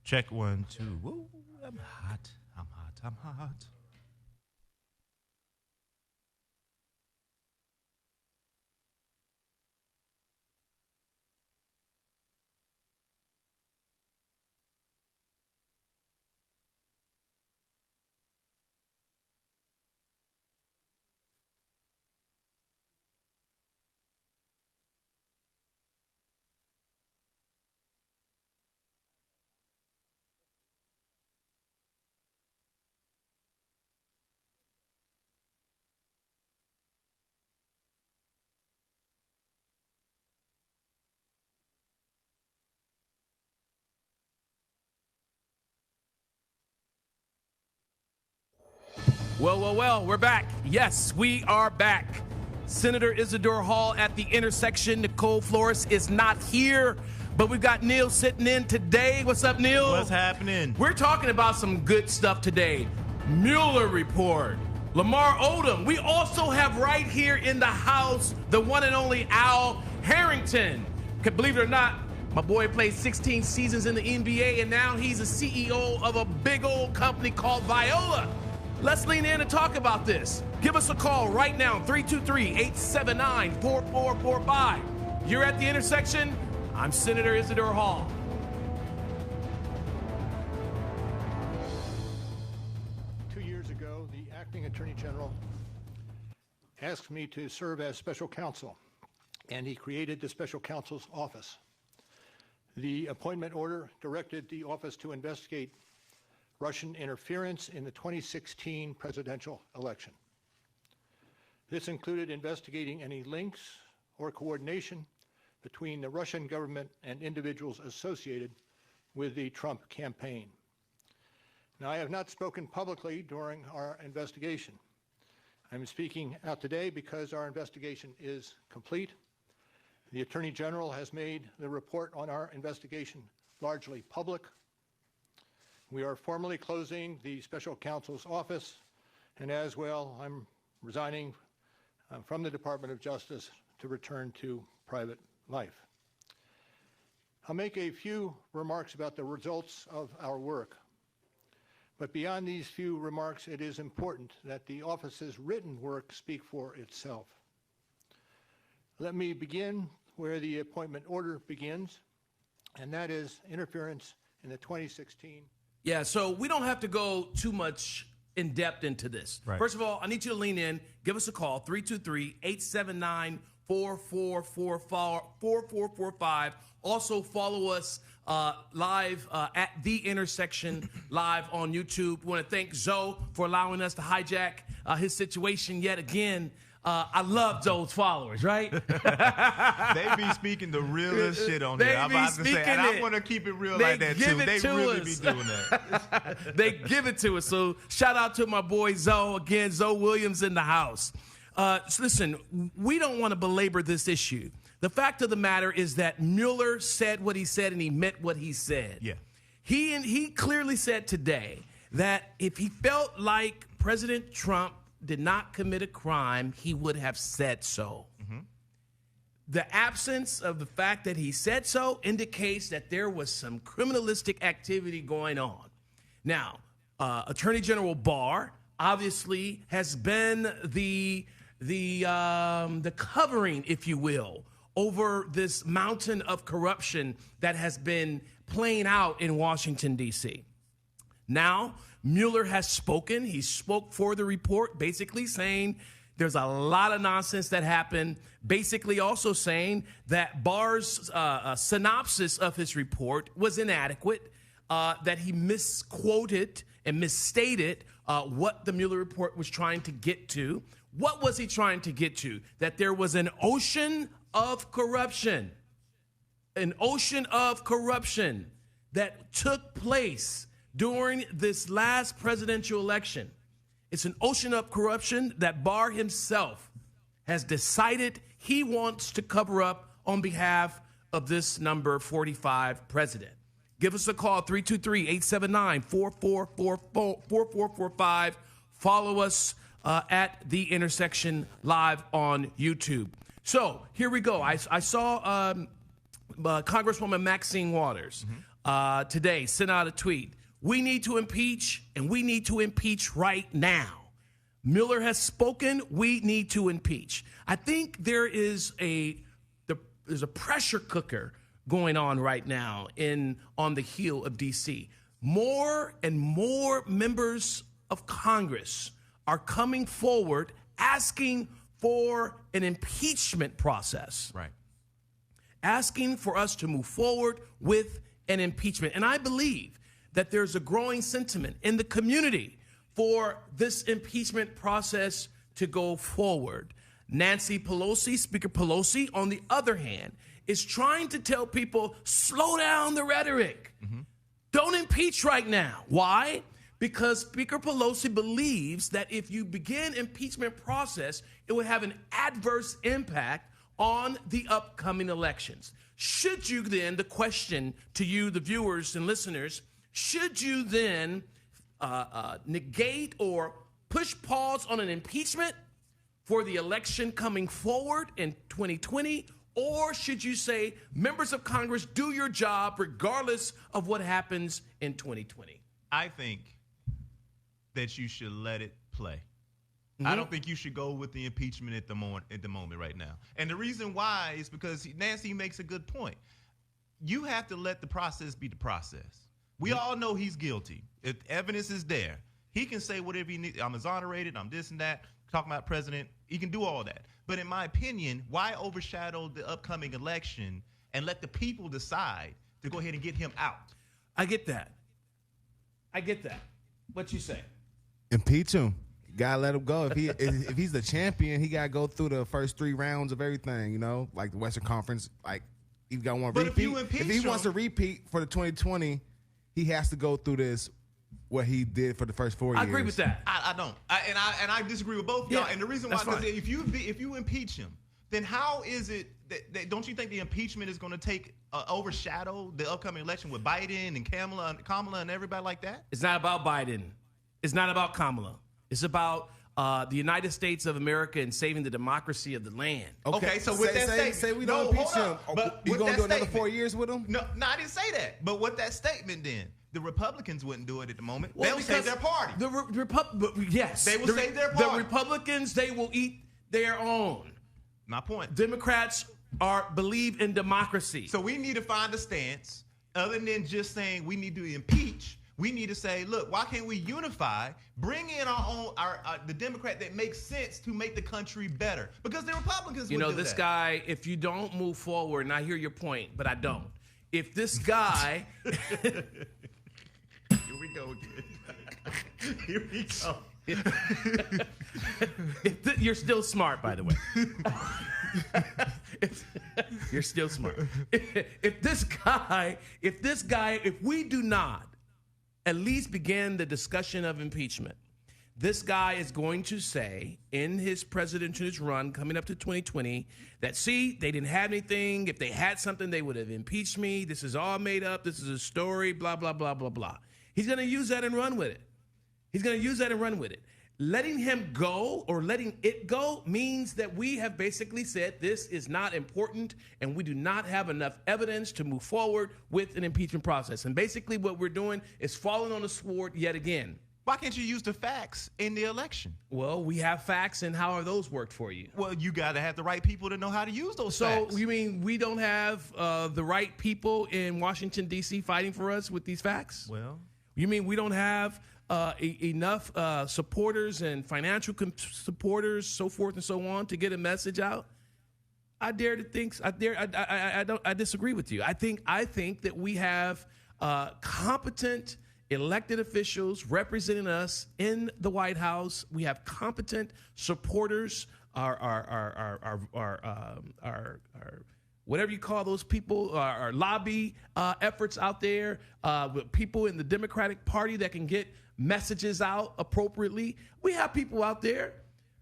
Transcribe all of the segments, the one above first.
Check 1, 2. Woo, I'm hot. I'm hot. I'm hot. Well, we're back. Yes, we are back. Senator Isidore Hall at the intersection. Nicole Flores is not here, but we've got Neil sitting in today. What's up, Neil? What's happening? We're talking about some good stuff today. Mueller report, Lamar Odom. We also have right here in the house the one and only Al Harrington. Believe it or not, my boy played 16 seasons in the NBA, and now he's a CEO of a big old company called Viola. Let's lean in and talk about this. Give us a call right now, 323-879-4445. You're at the intersection. I'm Senator Isidore Hall. Years ago, the acting attorney general asked me to serve as special counsel, and he created the special counsel's office. The appointment order directed the office to investigate Russian interference in the 2016 presidential election. This included investigating any links or coordination between the Russian government and individuals associated with the Trump campaign. Now, I have not spoken publicly during our investigation. I'm speaking out today because our investigation is complete. The Attorney General has made the report on our investigation largely public. We are formally closing the special counsel's office, and as well, I'm resigning from the Department of Justice to return to private life. I'll make a few remarks about the results of our work. But beyond these few remarks, it is important that the office's written work speak for itself. Let me begin where the appointment order begins, and that is interference in the 2016. Yeah, so we don't have to go too much in depth into this. Right. First of all, I need you to lean in. Give us a call, 323-879-4445. Also follow us live at The Intersection live on YouTube. We want to thank Zoe for allowing us to hijack his situation yet again. I love Zoe's followers, right? They be speaking the realest shit on there. I'm about to say, and I want to keep it real like that too. They really be doing that. They give it to us. So shout out to my boy Zoe again. Zoe Williams in the house. So listen, we don't want to belabor this issue. The fact of the matter is that Mueller said what he said and he meant what he said. Yeah. He clearly said today that if he felt like President Trump did not commit a crime, he would have said so. Mm-hmm. The absence of the fact that he said so indicates that there was some criminalistic activity going on. Now, Attorney General Barr obviously has been the covering, if you will, over this mountain of corruption that has been playing out in Washington, D.C. Now, Mueller has spoken. He spoke for the report, basically saying there's a lot of nonsense that happened, basically also saying that Barr's synopsis of his report was inadequate, that he misquoted and misstated what the Mueller report was trying to get to. What was he trying to get to? That there was an ocean of corruption, that took place during this last presidential election. It's an ocean of corruption that Barr himself has decided he wants to cover up on behalf of this number 45 president. Give us a call, 323-879-4445. Follow us at The Intersection live on YouTube. So here we go. I saw Congresswoman Maxine Waters today sent out a tweet. We need to impeach, and we need to impeach right now. Mueller has spoken. We need to impeach. I think there's a pressure cooker going on right now on the heel of D.C. More and more members of Congress are coming forward asking for an impeachment process. Right. Asking for us to move forward with an impeachment. And I believe that there's a growing sentiment in the community for this impeachment process to go forward. Nancy Pelosi, Speaker Pelosi, on the other hand, is trying to tell people, slow down the rhetoric. Don't impeach right now. Why? Because Speaker Pelosi believes that if you begin impeachment process, it would have an adverse impact on the upcoming elections. Should you then, the question to you, the viewers and listeners, should you then negate or push pause on an impeachment for the election coming forward in 2020? Or should you say, members of Congress, do your job regardless of what happens in 2020? I think that you should let it play. I don't think you should go with the impeachment at the moment right now. And the reason why is because Nancy makes a good point. You have to let the process be the process. We all know he's guilty. If evidence is there, he can say whatever he needs. I'm exonerated, I'm this and that, talking about president. He can do all that. But in my opinion, why overshadow the upcoming election and let the people decide to go ahead and get him out? I get that. What you say? Impeach him. Gotta let him go. If he's the champion, he gotta go through the first 3 rounds of everything. You know, like the Western Conference. Like he's got one repeat. If he wants to repeat for the 2020, he has to go through this. What he did for the first 4 years. I agree with that. I don't. I disagree with both y'all. And the reason why, because if you impeach him, then how is it that don't you think the impeachment is going to take overshadow the upcoming election with Biden and Kamala and everybody like that? It's not about Biden. It's not about Kamala. It's about the United States of America and saving the democracy of the land. Okay, so with that statement, say we don't impeach him. But you going to do another 4 years with him? No, I didn't say that. But with that statement, then the Republicans wouldn't do it at the moment. Well, they will save their party. Yes, they will save their party. The Republicans, they will eat their own. My point. Democrats believe in democracy. So we need to find a stance other than just saying we need to impeach. We need to say, look, why can't we unify, bring in the Democrat that makes sense to make the country better? Because the Republicans would do this that. guy, if you don't move forward, and I hear your point, but I don't. If this guy... Here we go again. Here we go. You're still smart, by the way. You're still smart. If we do not at least begin the discussion of impeachment, this guy is going to say in his presidential run coming up to 2020 that, see, they didn't have anything. If they had something, they would have impeached me. This is all made up. This is a story, blah, blah, blah, blah, blah. He's going to use that and run with it. Letting him go or letting it go means that we have basically said this is not important and we do not have enough evidence to move forward with an impeachment process. And basically what we're doing is falling on the sword yet again. Why can't you use the facts in the election? Well, we have facts, and how are those worked for you? Well, you got to have the right people to know how to use those facts. So you mean we don't have the right people in Washington, D.C. fighting for us with these facts? Well, you mean we don't have enough supporters and financial supporters, so forth and so on, to get a message out? I disagree with you. I think that we have competent elected officials representing us in the White House. We have competent supporters, our whatever you call those people, our lobby efforts out there, with people in the Democratic Party that can get messages out appropriately. We have people out there.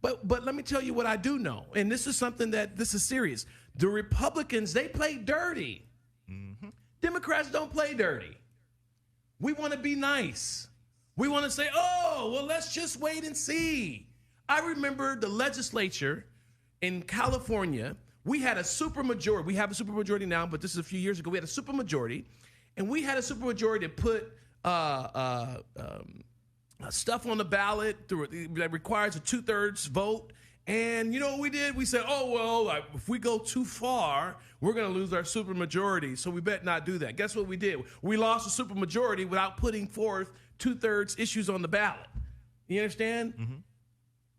But let me tell you what I do know, and this is something this is serious. The Republicans, they play dirty. Mm-hmm. Democrats don't play dirty. We want to be nice. We want to say, oh, well, let's just wait and see. I remember the legislature in California We had a supermajority. We have a supermajority now, but this is a few years ago. We had a supermajority, and we had a supermajority to put stuff on the ballot that requires a 2/3 vote. And you know what we did? We said, oh, well, if we go too far, we're going to lose our supermajority, so we better not do that. Guess what we did? We lost a supermajority without putting forth 2/3 issues on the ballot. You understand? Mm-hmm.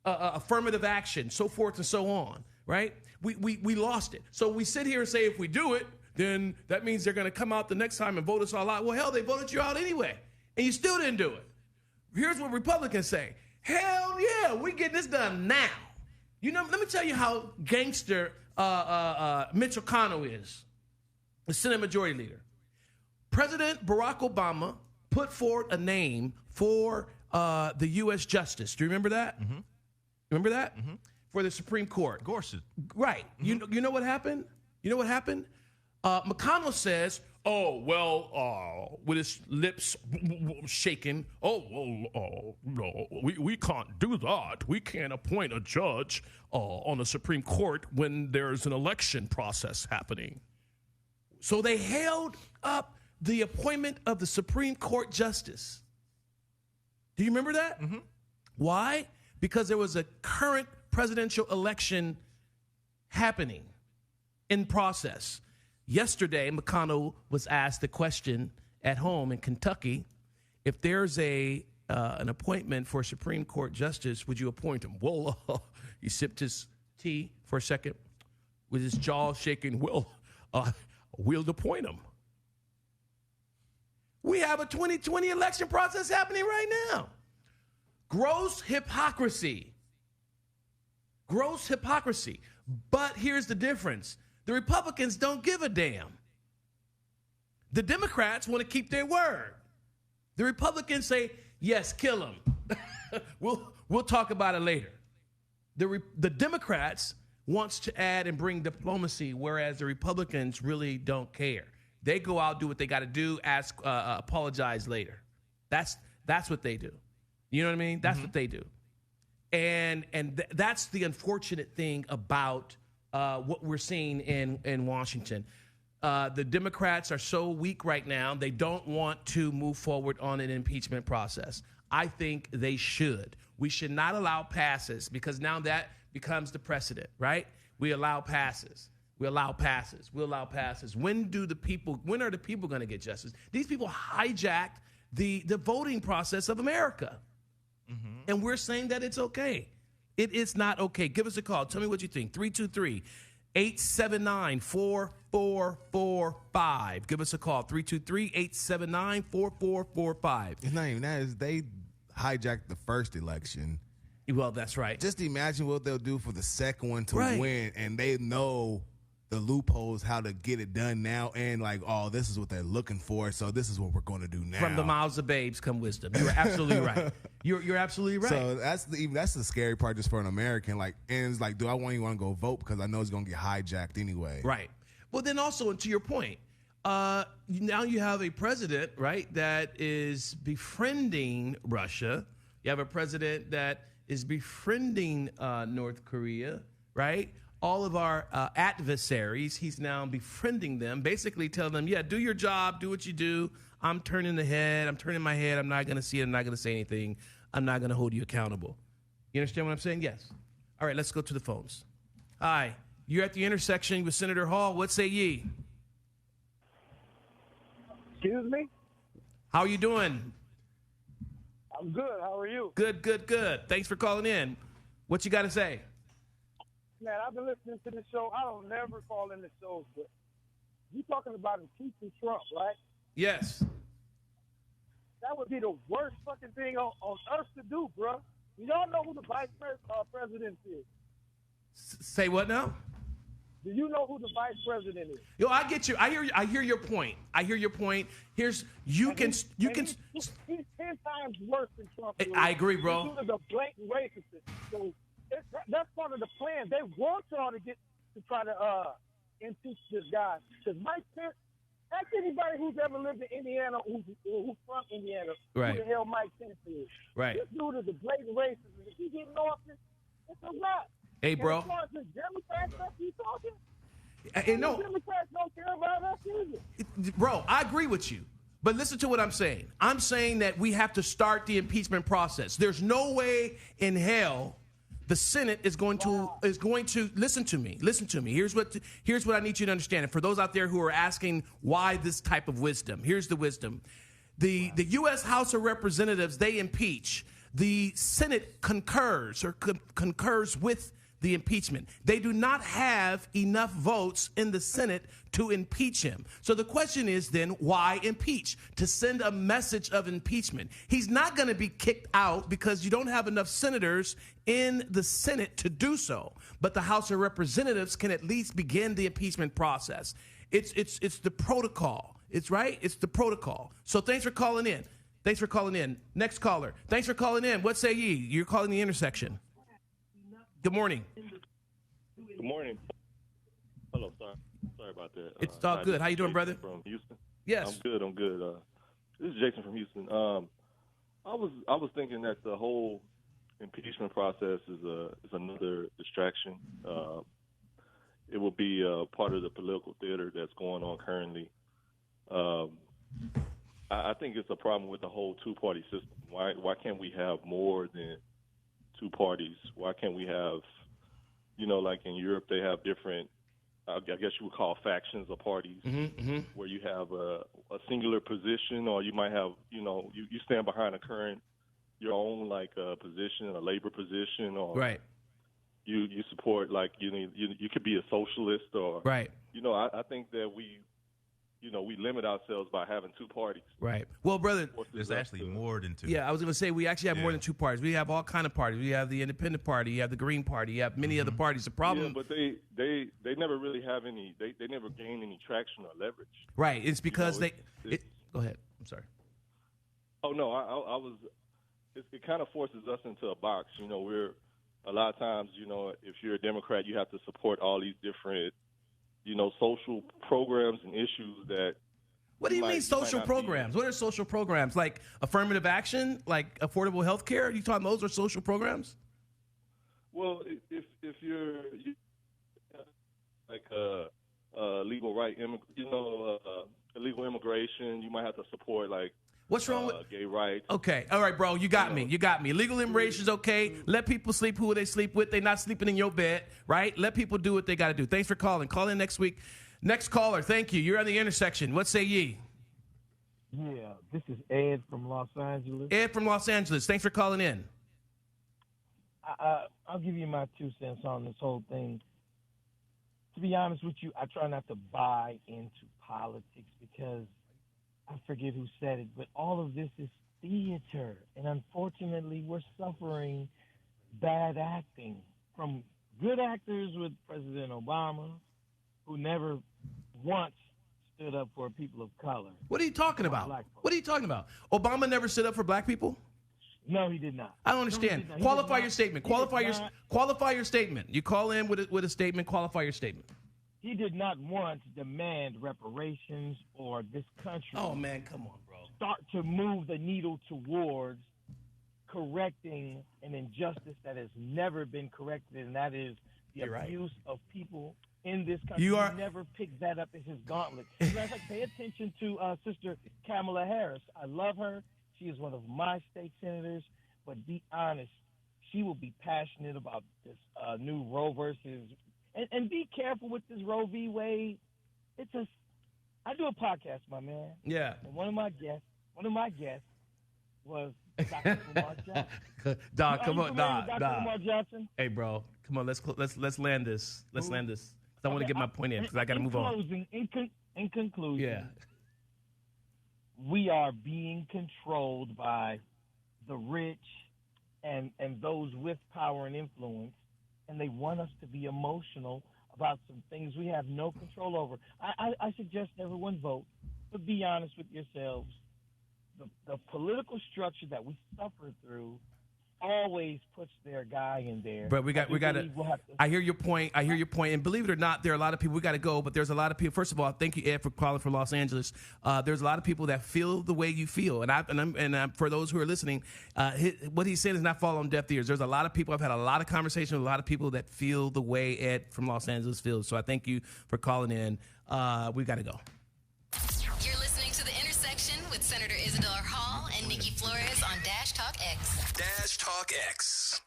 Affirmative action, so forth and so on, right? We lost it. So we sit here and say if we do it, then that means they're going to come out the next time and vote us all out. Well, hell, they voted you out anyway, and you still didn't do it. Here's what Republicans say. Hell yeah, we're getting this done now. You know, let me tell you how gangster Mitch McConnell is, the Senate Majority Leader. President Barack Obama put forward a name for the U.S. Justice. Do you remember that? Mm-hmm. Remember that? Mm-hmm. For the Supreme Court. Gorsuch. Right. Mm-hmm. You know what happened? You know what happened? McConnell says, oh, well, with his lips shaking, no, we can't do that. We can't appoint a judge on the Supreme Court when there's an election process happening. So they held up the appointment of the Supreme Court justice. Do you remember that? Mm-hmm. Why? Because there was a current presidential election happening in process. Yesterday, McConnell was asked the question at home in Kentucky, if there's an appointment for a Supreme Court justice, would you appoint him? Well, he sipped his tea for a second with his jaw shaking. Well, we'll appoint him. We have a 2020 election process happening right now. Gross hypocrisy. Gross hypocrisy. But here's the difference. The Republicans don't give a damn. The Democrats want to keep their word. The Republicans say, yes, kill him. We'll talk about it later. The Democrats wants to add and bring diplomacy, whereas the Republicans really don't care. They go out, do what they got to do, apologize later. That's what they do. You know what I mean? That's what they do. And that's the unfortunate thing about what we're seeing in Washington. The Democrats are so weak right now, they don't want to move forward on an impeachment process. I think they should. We should not allow passes because now that becomes the precedent, right? We allow passes. We allow passes. We allow passes. When are the people going to get justice? These people hijacked the voting process of America. Mm-hmm. And we're saying that it's okay. It is not okay. Give us a call. Tell me what you think. 323-879-4445. Give us a call. 323-879-4445. It's not even that. It's they hijacked the first election. Well, that's right. Just imagine what they'll do for the second one to win, and they know the loopholes, how to get it done now, and like, oh, this is what they're looking for, so this is what we're going to do now. From the mouths of babes come wisdom. You're absolutely right. You're absolutely right. So that's the scary part, just for an American. Like, and it's like, do I want to go vote because I know it's going to get hijacked anyway? Right. Well, then also, and to your point, now you have a president, right, that is befriending Russia. You have a president that is befriending North Korea, right? All of our adversaries, he's now befriending them, basically telling them, yeah, do your job, do what you do. I'm turning my head. I'm not going to see it. I'm not going to say anything. I'm not going to hold you accountable. You understand what I'm saying? Yes. All right, let's go to the phones. Hi, you're at the intersection with Senator Hall. What say ye? Excuse me? How are you doing? I'm good. How are you? Good. Thanks for calling in. What you got to say? Man, I've been listening to the show. I don't never call in the shows, but you talking about impeaching Trump, right? Yes. That would be the worst fucking thing on earth to do, bro. Y'all know who the vice president is? Say what now? Do you know who the vice president is? Yo, I get you. I hear your point. He's 10 times worse than Trump. I agree, bro. Due to the blatant racism. So that's part of the plan. They want y'all to try to impeach this guy. Because Mike Pence, ask anybody who's ever lived in Indiana, who's from Indiana, right, who the hell Mike Pence is. Right. This dude is a blatant racist. If he get in office, it's a wrap. Hey, bro. And as far as this Democrat stuff you talking, No, Democrats don't care about us either. bro, I agree with you. But listen to what I'm saying. I'm saying that we have to start the impeachment process. There's no way in hell the Senate is going to listen to me. Listen to me. Here's what I need you to understand. And for those out there who are asking why this type of wisdom, here's the wisdom. The U.S. House of Representatives, they impeach. The Senate concurs with the impeachment. They do not have enough votes in the Senate to impeach him. So the question is then, why impeach? To send a message of impeachment. He's not going to be kicked out because you don't have enough senators in the Senate to do so. But the House of Representatives can at least begin the impeachment process. It's the protocol. It's right. It's the protocol. So thanks for calling in. Thanks for calling in. Next caller. Thanks for calling in. What say ye? You're calling the intersection. Good morning. Good morning. Hello, sorry about that. It's all good. How you doing, brother? From Houston. Yes. I'm good. This is Jason from Houston. I was thinking that the whole impeachment process is another distraction. It will be part of the political theater that's going on currently. I think it's a problem with the whole two-party system. Why can't we have more than two parties? Why can't we have, like in Europe, they have different, I guess you would call factions or parties, where you have a singular position, or you might have, you stand behind your own position, a labor position, or right. You support you could be a socialist, or right. I think that we limit ourselves by having two parties. Right. Well, brother, there's actually more than two. Yeah, I was going to say we actually have more than two parties. We have all kind of parties. We have the Independent Party. You have the Green Party. You have many other parties. The problem, but they never really have any. They never gain any traction or leverage. Right. It's because go ahead. I'm sorry. Oh no, I was. It kind of forces us into a box. We're a lot of times. If you're a Democrat, you have to support all these different social programs and issues that. What do you mean social programs? What are social programs? Like affirmative action, like affordable health care? Are you talking those are social programs? Well, if you're like legal illegal immigration, you might have to support what's wrong with gay rights? Okay, all right, bro, you got me. Legal immigration's okay. Let people sleep who they sleep with. They're not sleeping in your bed, right? Let people do what they got to do. Thanks for calling. Call in next week. Next caller, thank you. You're on the intersection. What say ye? Yeah, this is Ed from Los Angeles. Ed from Los Angeles. Thanks for calling in. I'll give you my 2 cents on this whole thing. To be honest with you, I try not to buy into politics because I forget who said it, but all of this is theater. And unfortunately, we're suffering bad acting from good actors with President Obama, who never once stood up for people of color. What are you talking about? What are you talking about? Obama never stood up for black people? No, he did not. I don't understand. Qualify your statement. Qualify your statement. You call in with a statement. Qualify your statement. He did not once demand reparations or this country. Oh man, come on, bro. Start to move the needle towards correcting an injustice that has never been corrected, and that is the abuse of people in this country. He never picked that up in his gauntlet. Pay attention to Sister Kamala Harris. I love her. She is one of my state senators, but be honest, she will be passionate about this new Roe versus. And be careful with this Roe v. Wade. I do a podcast, my man. Yeah. And one of my guests was Dr. Lamar Johnson. Dog, come on, Dr. Lamar Johnson. Hey, bro, come on, let's land this. Let's land this. I want to get my point in because I got to move on. In conclusion, yeah, we are being controlled by the rich and those with power and influence, and they want us to be emotional about some things we have no control over. I suggest everyone vote, but be honest with yourselves. The political structure that we suffer through always puts their guy in there. But we got to. I hear your point. And believe it or not, there are a lot of people. We got to go, but there's a lot of people. First of all, thank you, Ed, for calling from Los Angeles. There's a lot of people that feel the way you feel, and for those who are listening, what he's saying is not falling on deaf ears. There's a lot of people. I've had a lot of conversations with a lot of people that feel the way Ed from Los Angeles feels. So I thank you for calling in. We got to go. You're listening to The Intersection with Senator Isidore Hall and Nikki Flores on Dash Talk X. Dash Talk X.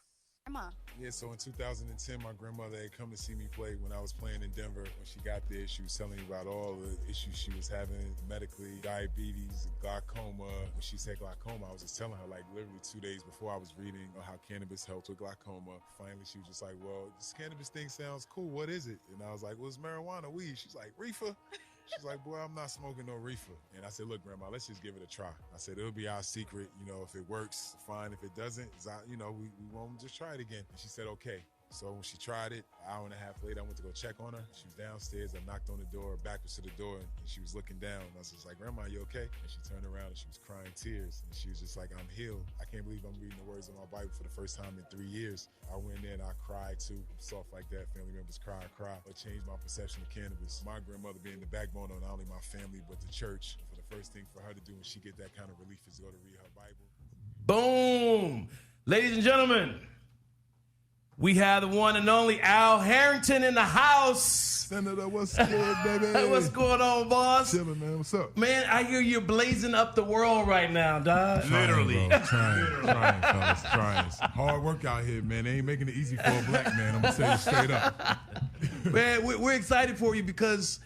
Grandma. Yeah, so in 2010, my grandmother had come to see me play when I was playing in Denver. When she got there, she was telling me about all the issues she was having medically, diabetes, glaucoma. When she said glaucoma, I was just telling her, like, literally 2 days before I was reading how cannabis helped with glaucoma. Finally, she was just like, well, this cannabis thing sounds cool. What is it? And I was like, well, it's marijuana, weed. She's like, reefer? She's like, boy, I'm not smoking no reefer. And I said, look, Grandma, let's just give it a try. I said, it'll be our secret. You know, if it works, fine. If it doesn't, we won't just try it again. And she said, okay. So when she tried it, an hour and a half later, I went to go check on her. She was downstairs. I knocked on the door, backwards to the door, and she was looking down. I was just like, Grandma, you okay? And she turned around and she was crying tears. And she was just like, I'm healed. I can't believe I'm reading the words of my Bible for the first time in 3 years. I went in and I cried too. I'm soft like that. Family members cry. It changed my perception of cannabis. My grandmother being the backbone of not only my family, but the church. For the first thing for her to do when she get that kind of relief is to go to read her Bible. Boom. Ladies and gentlemen, we have the one and only Al Harrington in the house. Senator, what's good, baby? What's going on, boss? Chilling, man. What's up? Man, I hear you're blazing up the world right now, dog. Literally. Trying, fellas, trying. Hard work out here, man. They ain't making it easy for a black man. I'm going to tell you straight up. Man, we're excited for you because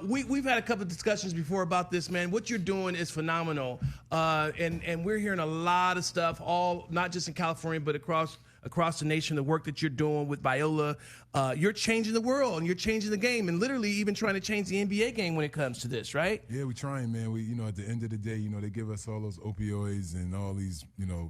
we've had a couple of discussions before about this, man. What you're doing is phenomenal. And we're hearing a lot of stuff, all not just in California, but across the nation, the work that you're doing with Viola. You're changing the world and you're changing the game and literally even trying to change the NBA game when it comes to this, right? Yeah, we're trying, man. We, at the end of the day, they give us all those opioids and all these,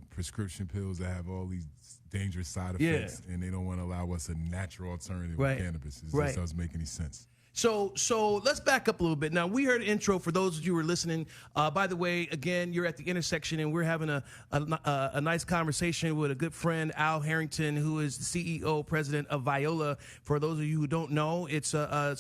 prescription pills that have all these dangerous side effects, and they don't want to allow us a natural alternative with cannabis. It just doesn't make any sense. So let's back up a little bit. Now, we heard an intro for those of you who are listening. By the way, again, you're at the intersection, and we're having a nice conversation with a good friend, Al Harrington, who is the CEO, president of Viola. For those of you who don't know, it's a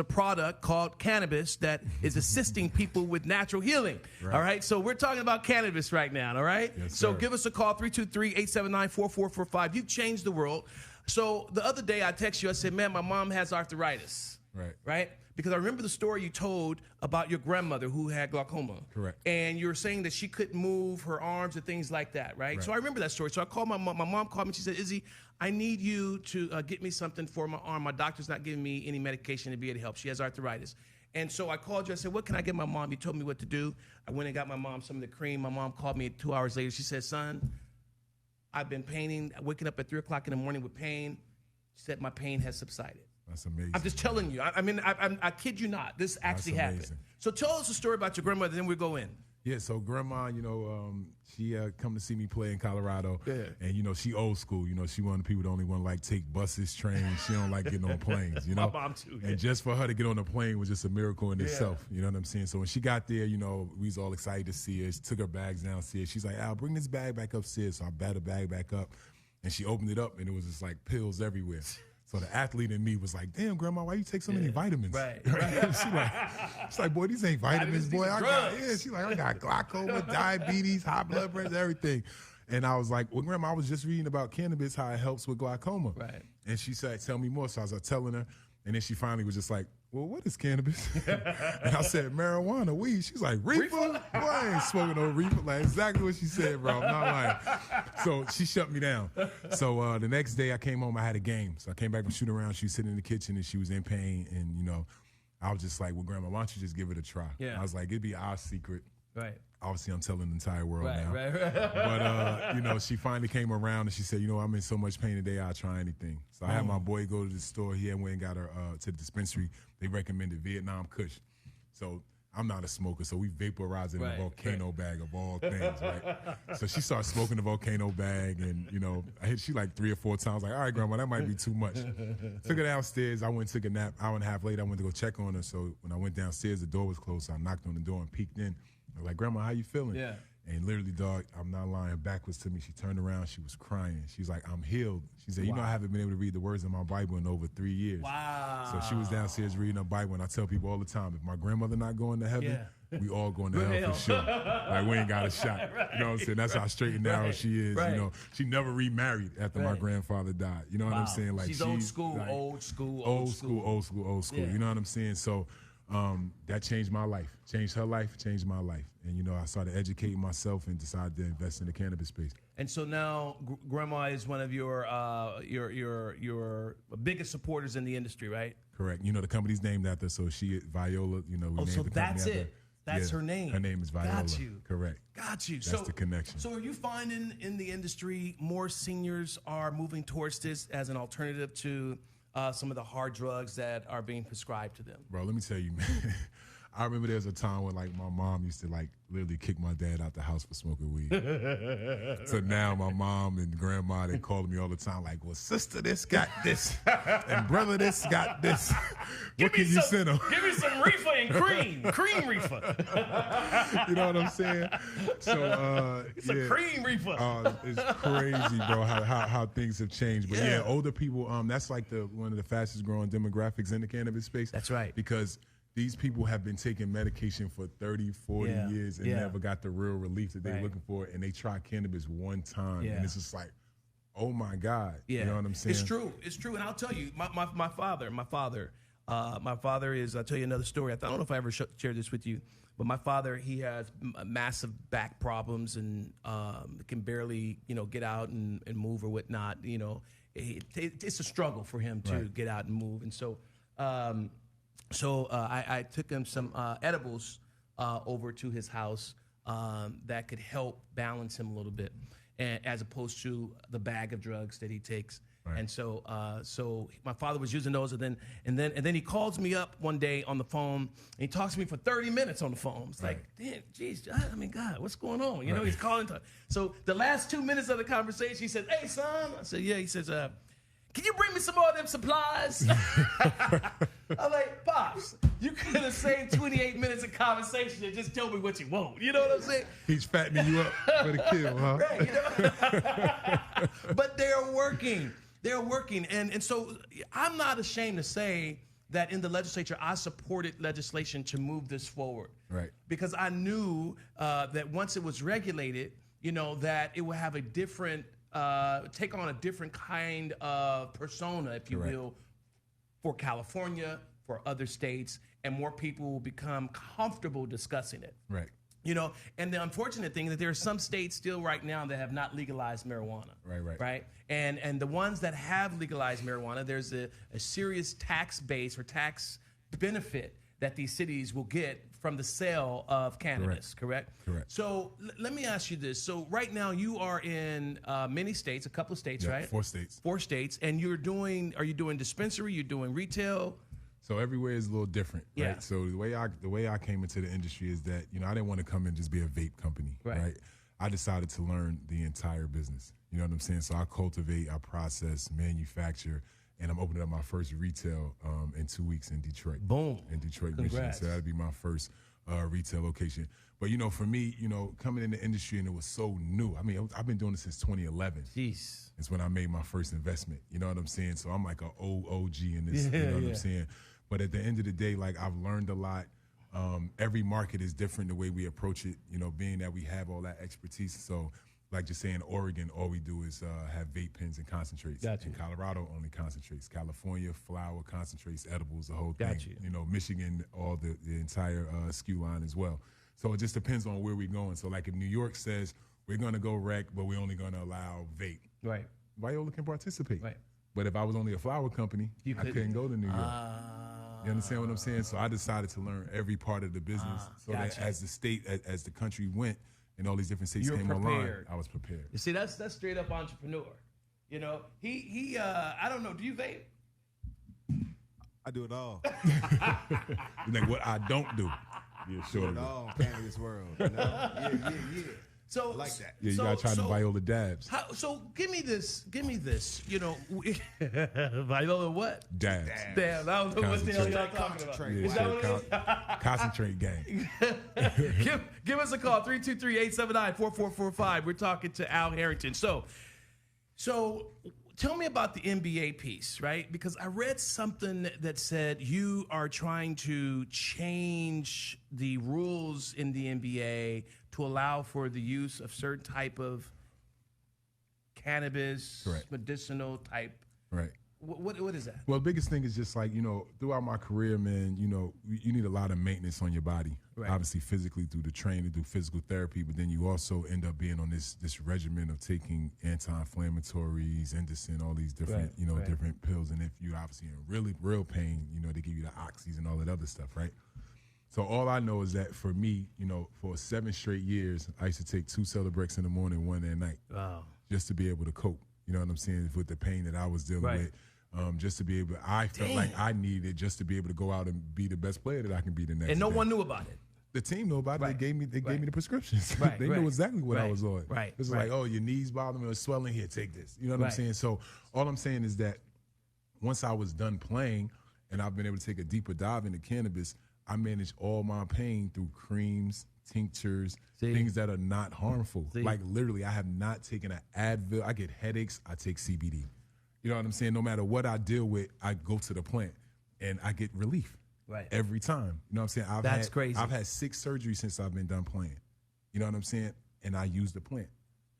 product called cannabis that is assisting people with natural healing. Right. All right, so we're talking about cannabis right now. All right, yes, so give us a call 323-879-4445. You've changed the world. So the other day, I texted you. I said, "Man, my mom has arthritis." Right? Because I remember the story you told about your grandmother who had glaucoma. Correct. And you were saying that she couldn't move her arms and things like that, right? So I remember that story. So I called my mom. My mom called me. She said, Izzy, I need you to get me something for my arm. My doctor's not giving me any medication to be able to help. She has arthritis. And so I called you. I said, what can I get my mom? You told me what to do. I went and got my mom some of the cream. My mom called me 2 hours later. She said, son, I've been waking up at 3 o'clock in the morning with pain. She said, my pain has subsided. That's amazing. I'm just telling you. I kid you not. This actually happened. So tell us a story about your grandmother, then we'll go in. Yeah, so grandma, she come to see me play in Colorado. Yeah. And, she old school. She one of the people that only want to, like, take buses, trains. She don't like getting on planes, My mom, too. Yeah. And just for her to get on the plane was just a miracle in itself. You know what I'm saying? So when she got there, we was all excited to see her. She took her bags downstairs. She's like, Al, bring this bag back upstairs. So I bat the bag back up. And she opened it up, and it was just, like, pills everywhere. So the athlete in me was like, damn, Grandma, why you take so many vitamins? Right. She's like, boy, these ain't vitamins, boy. She's like, I got glaucoma, diabetes, high blood pressure, everything. And I was like, well, Grandma, I was just reading about cannabis, how it helps with glaucoma. Right. And she said, tell me more. So I was telling her. And then she finally was just like, well, what is cannabis? And I said, marijuana, weed. She's like, reefer? Boy, I ain't smoking no reefer. Like, exactly what she said, bro. I'm not lying. So she shut me down. So the next day I came home, I had a game. So I came back from shooting around. She was sitting in the kitchen, and she was in pain. And, I was just like, well, Grandma, why don't you just give it a try? Yeah. I was like, it'd be our secret. Right. Obviously, I'm telling the entire world now. Right. But, she finally came around and she said, I'm in so much pain today, I'll try anything. So I had my boy go to the store. He went and got her to the dispensary. They recommended Vietnam Kush. So I'm not a smoker, so we vaporized it in a volcano bag of all things, right? So she started smoking the volcano bag, and, I hit she like 3 or 4 times, like, all right, Grandma, that might be too much. Took her downstairs. I went and took a nap. Hour and a half later, I went to go check on her. So when I went downstairs, the door was closed. So I knocked on the door and peeked in. I was like, Grandma, how you feeling? Yeah. And literally, dog, I'm not lying, backwards to me. She turned around. She was crying. She's like, I'm healed. She said, you know, I haven't been able to read the words of my Bible in over 3 years. Wow. So she was downstairs reading her Bible, and I tell people all the time, if my grandmother not going to heaven, we all going to hell for sure. Like, we ain't got a shot. Right. You know what I'm saying? That's how straight and narrow she is. Right. You know, she never remarried after my grandfather died. You know what I'm saying? Like, she's old school, like, old school. Yeah. You know what I'm saying? So that changed my life, changed her life, changed my life. And, you know, I started educating myself and decided to invest in the cannabis space. And so now Grandma is one of your biggest supporters in the industry, right? Correct. You know, the company's named after, so she, Viola, you know, we named so the company that's after. it. That's her name. Her name is Viola. Got you. Correct. Got you. That's the connection. So are you finding in the industry more seniors are moving towards this as an alternative to some of the hard drugs that are being prescribed to them? Bro, let me tell you, man. I remember there was a time when, like, my mom used to, like, literally kick my dad out the house for smoking weed. So now my mom and grandma, they call me all the time, like, well, sister, this got this, and brother, this got this. What can you send them? Give me some reefer and cream reefer. You know what I'm saying? So it's a cream reefer. It's crazy, bro, how things have changed. But yeah, older people, that's like one of the fastest growing demographics in the cannabis space. That's right. Because these people have been taking medication for 30, 40 years and never got the real relief that they're looking for. And they try cannabis one time. And it's just like, oh my God. You know what I'm saying? It's true. It's true. And I'll tell you, my father is, I'll tell you another story. I don't know if I ever shared this with you, but my father, he has massive back problems and can barely, get out and move or whatnot. You know, it's a struggle for him to get out and move. And so, I took him some edibles over to his house that could help balance him a little bit, as opposed to the bag of drugs that he takes. Right. And so my father was using those, and then he calls me up one day on the phone, and he talks to me for 30 minutes on the phone. It's like, damn, geez, I mean, God, what's going on? You know, he's calling. So the last 2 minutes of the conversation, he said, "Hey, son," I said, "Yeah." He says, "Can you bring me some more of them supplies?" I'm like, "Pops, you could have saved 28 minutes of conversation and just told me what you want." You know what I'm saying? He's fattening you up for the kill, huh? Right, you know? But they're working. They're working. And so I'm not ashamed to say that in the legislature, I supported legislation to move this forward. Right. Because I knew that once it was regulated, that it would have a different take on a different kind of persona, if you will, for California, for other states, and more people will become comfortable discussing it. Right. And the unfortunate thing is that there are some states still right now that have not legalized marijuana. Right. And the ones that have legalized marijuana, there's a serious tax base or tax benefit that these cities will get from the sale of cannabis, correct? So let me ask you this. So right now you are in many states, a couple of states, right? 4 states. 4 states. And are you doing dispensary? You're doing retail? So everywhere is a little different, right? Yeah. So the way I came into the industry is that, I didn't want to come and just be a vape company, right? I decided to learn the entire business. You know what I'm saying? So I cultivate, I process, manufacture, and I'm opening up my first retail in 2 weeks in Detroit. Boom. In Detroit, Congrats. Michigan. So that'd be my first retail location. But, for me, coming in the industry and it was so new. I mean, I've been doing it since 2011. Jeez. It's when I made my first investment. You know what I'm saying? So I'm like an OG in this. You know what I'm saying? But at the end of the day, like, I've learned a lot. Every market is different the way we approach it, being that we have all that expertise. So, like just saying, Oregon, all we do is have vape pens and concentrates. Gotcha. In Colorado, only concentrates. California, flower, concentrates, edibles, the whole thing. Gotcha. Michigan, all the entire SKU line as well. So it just depends on where we're going. So like if New York says we're going to go rec, but we're only going to allow vape. Right. Viola can participate. Right. But if I was only a flower company, I couldn't go to New York. You understand what I'm saying? So I decided to learn every part of the business so that as the state, as the country went and all these different states came online, I was prepared. You see, that's straight up entrepreneur. He I don't know, do you vape? I do it all. Like what I don't do. Yeah, sure. All cannabis world. Yeah. So I like that. Yeah, you gotta try the Viola dabs. So give me this. You know, Viola what? Dabs. Damn, I don't know what the hell y'all talking about. Yeah, Is that what it is? Concentrate gang. Give us a call, 323-879-4445. We're talking to Al Harrington. So tell me about the NBA piece, right? Because I read something that said you are trying to change the rules in the NBA to allow for the use of certain type of cannabis, Correct. medicinal type. Right. What is that? Well, the biggest thing is just like, throughout my career, man, you need a lot of maintenance on your body. Right. Obviously, physically through the training, through physical therapy, but then you also end up being on this regimen of taking anti-inflammatories, Indocin, all these different, different pills. And if you're obviously in really real pain, they give you the oxys and all that other stuff, right? So all I know is that for me, for 7 straight years, I used to take 2 Celebrex in the morning, 1 at night, just to be able to cope. You know what I'm saying? With the pain that I was dealing with. Just to be able, I felt like I needed just to be able to go out and be the best player that I can be the next. And no day. one knew about it. The team knew about it. They gave me the prescriptions. Right, They knew exactly what I was on. Right. It was like, oh, your knees bother me or swelling here, take this. You know what I'm saying? So all I'm saying is that once I was done playing and I've been able to take a deeper dive into cannabis, I manage all my pain through creams, tinctures, things that are not harmful. Like literally, I have not taken an Advil. I get headaches, I take CBD. You know what I'm saying? No matter what I deal with, I go to the plant and I get relief. Right. Every time. You know what I'm saying? That's crazy. I've had 6 surgeries since I've been done playing. You know what I'm saying? And I use the plant.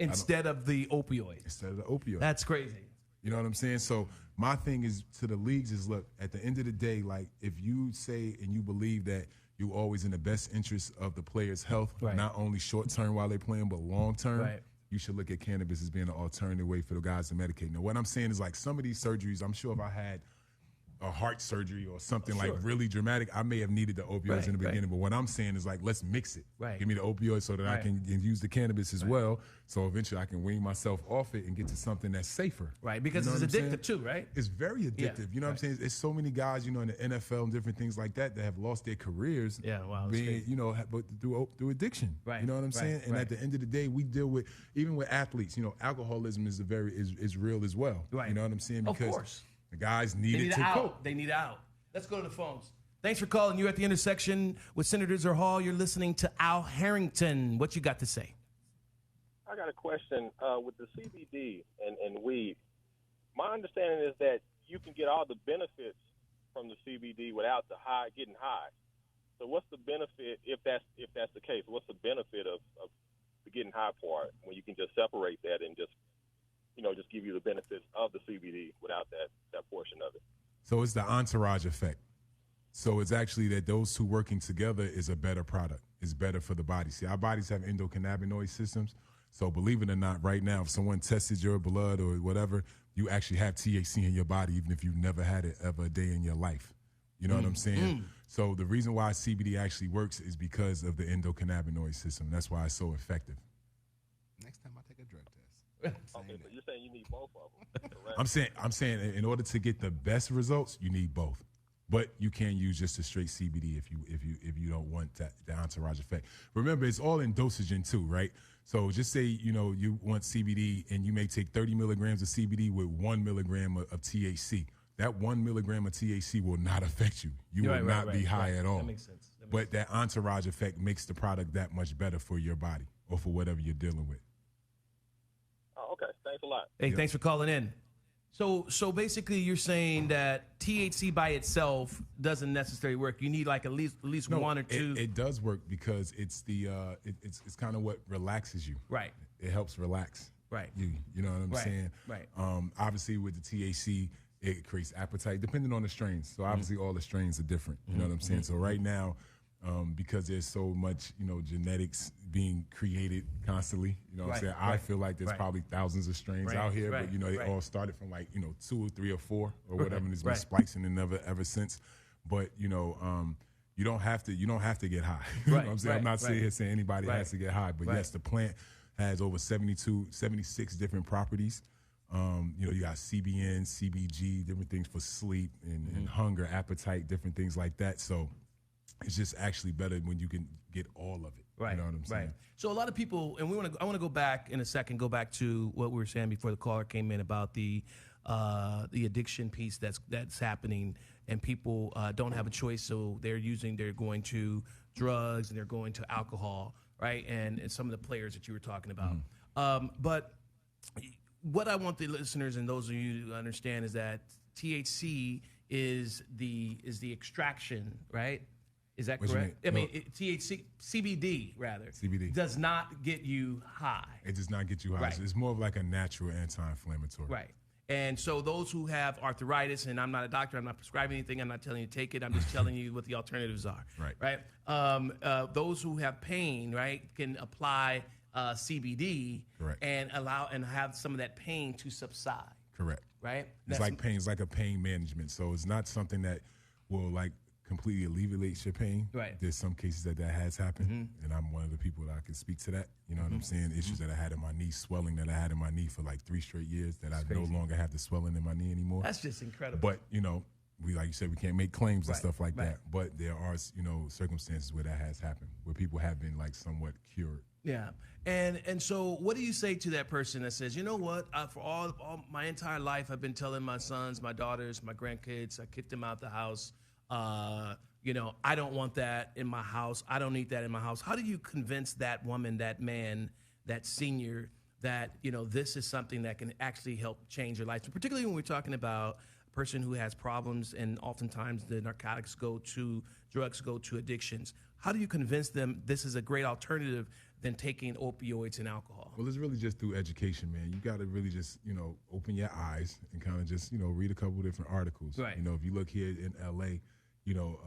Instead of the opioid. Instead of the opioid. That's crazy. You know what I'm saying? So my thing is to the leagues is, look, at the end of the day, like if you say and you believe that you're always in the best interest of the player's health, not only short term while they're playing, but long term, you should look at cannabis as being an alternative way for the guys to medicate. Now, what I'm saying is like some of these surgeries, I'm sure if I had a heart surgery or something like really dramatic, I may have needed the opioids in the beginning. But what I'm saying is like, let's mix it. Give me the opioids so that I can use the cannabis as well. So eventually I can wean myself off it and get to something that's safer. Right, because it's addictive too, right? It's very addictive. You know what I'm saying? It's so many guys, in the NFL and different things like that have lost their careers. Yeah, wow. Being, but through addiction. Right. You know what I'm saying? And at the end of the day, we deal with, even with athletes, alcoholism is is real as well. Right. You know what I'm saying? Because of course. The guys need to cope. They need out. Let's go to the phones. Thanks for calling. You're at the intersection with Senator Hall. You're listening to Al Harrington. What you got to say? I got a question with the CBD and weed. My understanding is that you can get all the benefits from the CBD without getting high. So what's the benefit if that's the case? What's the benefit of the getting high part when you can just separate that and just give you the benefits of the CBD without that portion of it? So it's the entourage effect. So it's actually that those two working together is a better product. It's better for the body. See, our bodies have endocannabinoid systems. So believe it or not, right now, if someone tested your blood or whatever, you actually have THC in your body, even if you've never had it ever a day in your life. You know what I'm saying? So the reason why CBD actually works is because of the endocannabinoid system. That's why it's so effective. Next time I take a drug test. Okay, but you're saying you need both of them, correct? I'm saying in order to get the best results, you need both. But you can't use just a straight CBD if you don't want the entourage effect. Remember, it's all in dosage too, right? So just say you want CBD and you may take 30 milligrams of CBD with 1 milligram of THC. That 1 milligram of THC will not affect you. You will not be high at all. That makes sense. But that entourage effect makes the product that much better for your body or for whatever you're dealing with. Oh, okay. Thanks a lot. Hey, thanks for calling in. So basically, you're saying that THC by itself doesn't necessarily work. You need like at least one or two. It does work because it's it's kind of what relaxes you. Right. It helps relax. Right. You know what I'm saying? Right. Obviously, with the THC, it creates appetite depending on the strains. So obviously, all the strains are different. You know what I'm saying? So right now, because there's so much genetics being created constantly. You know what I'm saying? I feel like there's probably thousands of strains out here, but they all started from like 2 or 3 or 4 or whatever, and it's been splicing and ever since. But you don't have to get high. You know what I'm saying? I'm not sitting here saying anybody has to get high, but yes, the plant has over 76 different properties. You got CBN, CBG, different things for sleep and hunger, appetite, different things like that. So it's just actually better when you can get all of it. Right. You know what I'm saying? Right. So a lot of people, and I want to go back in a second. Go back to what we were saying before the caller came in about the addiction piece that's happening, and people don't have a choice, so they're going to drugs and they're going to alcohol, right? And some of the players that you were talking about. But what I want the listeners and those of you to understand is that THC is the extraction, right? Is that correct? I mean, THC, CBD rather. CBD does not get you high. It does not get you high. Right. It's more of like a natural anti-inflammatory. Right. And so those who have arthritis, and I'm not a doctor, I'm not prescribing anything, I'm not telling you to take it, I'm just telling you what the alternatives are. Right. Right. Those who have pain, right, can apply CBD. Correct. And have some of that pain to subside. Correct. Right. It's like pain. It's like a pain management. So it's not something that will like completely alleviates your pain. Right. There's some cases that has happened, and I'm one of the people that I can speak to that. You know what I'm saying? Issues that I had in my knee, swelling that I had in my knee for like 3 straight years, that I no longer have the swelling in my knee anymore. That's just incredible. But, you know, like you said, we can't make claims and stuff like Right. that. But there are, you know, circumstances where that has happened, where people have been like somewhat cured. Yeah. And so what do you say to that person that says, you know what, for all my entire life, I've been telling my sons, my daughters, my grandkids, I kicked them out the house. You know, I don't want that in my house. I don't need that in my house. How do you convince that woman, that man, that senior that, you know, this is something that can actually help change your life? So particularly when we're talking about a person who has problems, and oftentimes the narcotics drugs go to addictions. How do you convince them this is a great alternative than taking opioids and alcohol? Well, it's really just through education, man. You got to really just, you know, open your eyes and kind of just, you know, read a couple different articles. Right. You know, if you look here in LA, you know,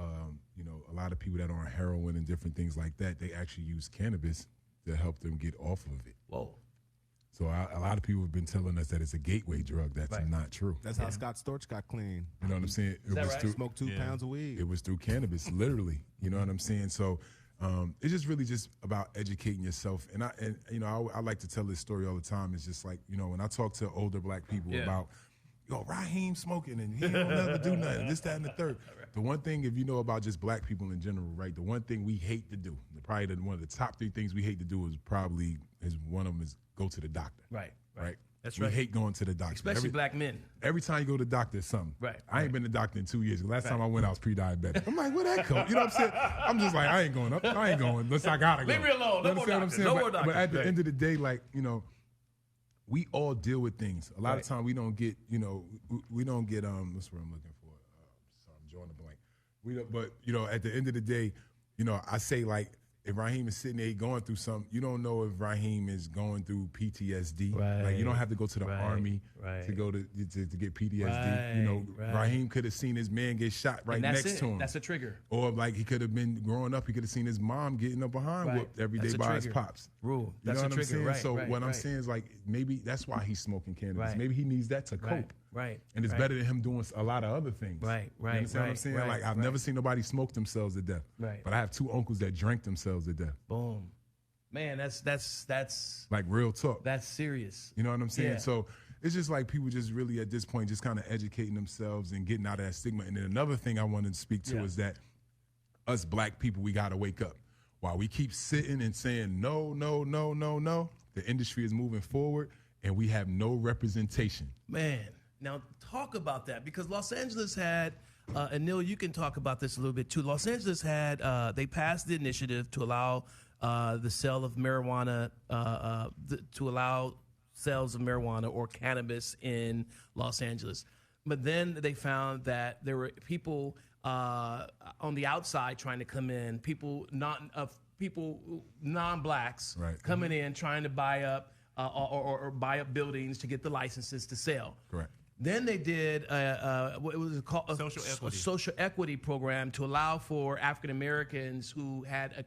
a lot of people that are on heroin and different things like that, they actually use cannabis to help them get off of it. Whoa. So a lot of people have been telling us that it's a gateway drug. That's not true. That's how Scott Storch got clean. You know what I'm saying? Is that right? Smoked 2 pounds of weed. It was through cannabis, literally. You know what I'm saying? So it's just really just about educating yourself. And you know, I like to tell this story all the time. It's just like, you know, when I talk to older black people about, yo, Raheem smoking and he don't never do nothing, this, that, and the third. The one thing, if you know about just black people in general, right, the one thing we hate to do, probably one of the top 3 things we hate to do is one of them is go to the doctor. Right. That's we right. hate going to the doctor. Especially black men. Every time you go to the doctor, it's something. Right. I ain't been to the doctor in 2 years. Last time I went, I was pre-diabetic. I'm like, where that come? You know what I'm saying? I'm just like, I ain't going up. I ain't going. Unless I gotta go. Leave me alone. No more doctors. No more doctors. But at the end of the day, like, you know, we all deal with things. A lot of time we don't get, you know, we don't get, what's what I'm looking for? Sorry, I'm drawing a blank. But, you know, at the end of the day, you know, I say, like, if Raheem is sitting there going through something, you don't know if Raheem is going through PTSD. Right. Like, you don't have to go to the army to go to get PTSD. You know, Raheem could have seen his man get shot next to him. That's a trigger. Or like he could have been growing up, he could have seen his mom getting up behind whooped every day by his pops. Rule. You know what I'm saying? Right, so what I'm saying is, like, maybe that's why he's smoking cannabis. Right. Maybe he needs that to cope. Right. And it's better than him doing a lot of other things. Right. You understand what I'm saying? Like, I've never seen nobody smoke themselves to death. Right. But I have 2 uncles that drank themselves to death. Boom. Man, that's like real talk. That's serious. You know what I'm saying? Yeah. So it's just like people just really at this point just kind of educating themselves and getting out of that stigma. And then another thing I wanted to speak to is that us black people, we got to wake up. While we keep sitting and saying no, no, no, no, no, the industry is moving forward and we have no representation. Man, now talk about that, because Los Angeles had, and Neil, you can talk about this a little bit too. Los Angeles had, they passed the initiative to allow the sale of marijuana, to allow sales of marijuana or cannabis in Los Angeles. But then they found that there were people on the outside trying to come in, people non-blacks coming in trying to buy up or buy up buildings to get the licenses to sell. Correct. Then they did what was called a social equity program to allow for African Americans who had